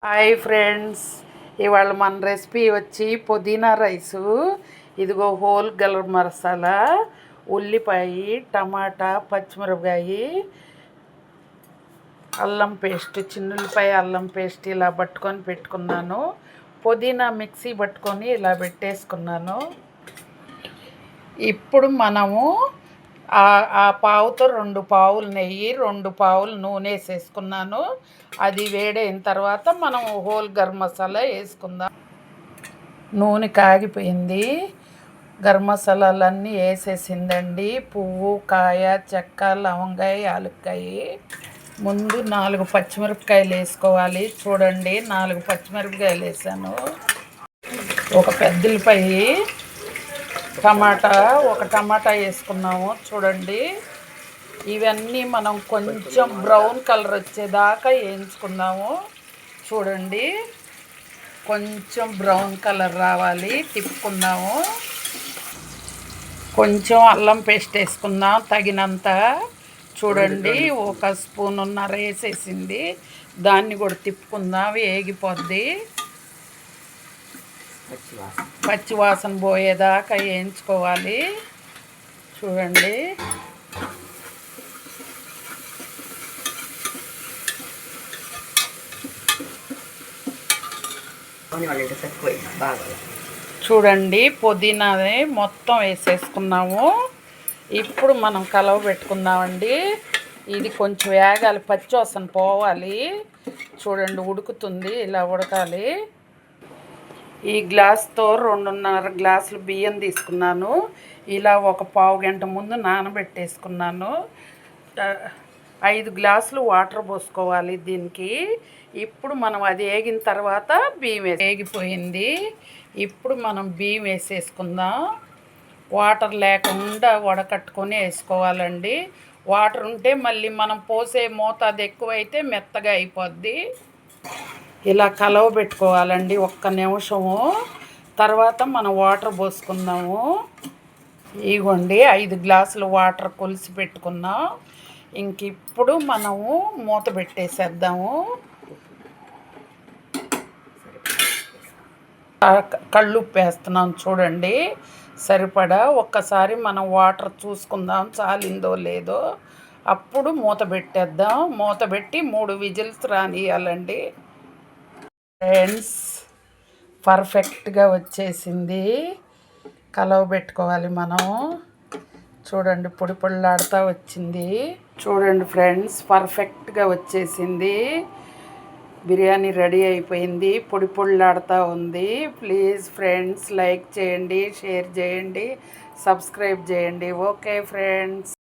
Hi friends, ఇవాళ మన recipe వచ్చి పుదీనా రైసు. ఇదిగో హోల్ గరం మసాలా, ఉల్లిపాయ, టమాటా, పచ్చిమిరపకాయ, అల్లం పేస్ట్, చిన్నుల్లిపాయ అల్లం పేస్ట్ ఇలా పట్టుకొని పెట్టుకున్నాను. పుదీనా మిక్సీ పట్టుకొని ఇలా పెట్టేసుకున్నాను. ఇప్పుడు మనము ఆ పావుతో 2 పావులు నెయ్యి, 2 పావులు నూనె వేసేసుకున్నాను. అది వేడైన తర్వాత మనం హోల్ గరం మసాలా వేసుకుందాం. నూనె కాగిపోయింది, గరం మసాలాలన్నీ వేసేసిందండి. పువ్వు, కాయ, చెక్క, లవంగాయ, యాలక్కాయ. ముందు 4 పచ్చిమిరపకాయలు వేసుకోవాలి. చూడండి, 4 పచ్చిమిరపకాయలు వేసాను. ఒక పెద్దలిపాయ, ఒక టమాటా వేసుకున్నాము. చూడండి, ఇవన్నీ మనం కొంచెం బ్రౌన్ కలర్ వచ్చేదాకా వేయించుకుందాము. చూడండి, కొంచెం బ్రౌన్ కలర్ రావాలి, తిప్పుకుందాము. కొంచెం అల్లం పేస్ట్ వేసుకుందాం తగినంత. చూడండి, 1 స్పూనున్నర వేసేసింది. దాన్ని కూడా తిప్పుకుందాం, వేగిపోద్ది. పచ్చివాసన పోయేదాకా వేయించుకోవాలి. చూడండి, చూడండి, పుదీనాని మొత్తం వేసేసుకున్నాము. ఇప్పుడు మనం కలవ పెట్టుకుందామండి. ఇది కొంచెం వేగాలి, పచ్చివాసన పోవాలి. చూడండి, ఉడుకుతుంది, ఇలా ఉడకాలి. ఈ గ్లాస్తో 2.5 గ్లాసులు బియ్యం తీసుకున్నాను. ఇలా ఒక పావు గంట ముందు నానబెట్టేసుకున్నాను. 5 గ్లాసులు వాటర్ పోసుకోవాలి దీనికి. ఇప్పుడు మనం అది వేగిన తర్వాత బియ్యం వేగిపోయింది. ఇప్పుడు మనం బియ్యం వేసేసుకుందాం. వాటర్ లేకుండా వడకట్టుకొని వేసుకోవాలండి. వాటర్ ఉంటే మళ్ళీ మనం పోసే మోతాదు ఎక్కువైతే మెత్తగా అయిపోద్ది. ఇలా కలవ పెట్టుకోవాలండి 1 నిమిషము. తర్వాత మనం వాటర్ పోసుకుందాము. ఇగోండి, 5 గ్లాసులు వాటర్ కొలిసి పెట్టుకున్నాం. ఇంక ఇప్పుడు మనము మూత పెట్టేసేద్దాము. కళ్ళుప్పు వేస్తున్నాం, చూడండి, సరిపడా. ఒక్కసారి మనం వాటర్ చూసుకుందాం చాలిందో లేదో. అప్పుడు మూత పెట్టేద్దాం. మూత పెట్టి 3 విజిల్స్ రానియాలండి. ఫ్రెండ్స్, పర్ఫెక్ట్గా వచ్చేసింది. కలవ పెట్టుకోవాలి మనం. చూడండి, పొడి పొడిలాడుతూ వచ్చింది. చూడండి ఫ్రెండ్స్, పర్ఫెక్ట్గా వచ్చేసింది. బిర్యానీ రెడీ అయిపోయింది, పొడి పొడిలాడుతూ ఉంది. ప్లీజ్ ఫ్రెండ్స్, లైక్ చేయండి, షేర్ చేయండి, సబ్స్క్రైబ్ చేయండి. Okay friends.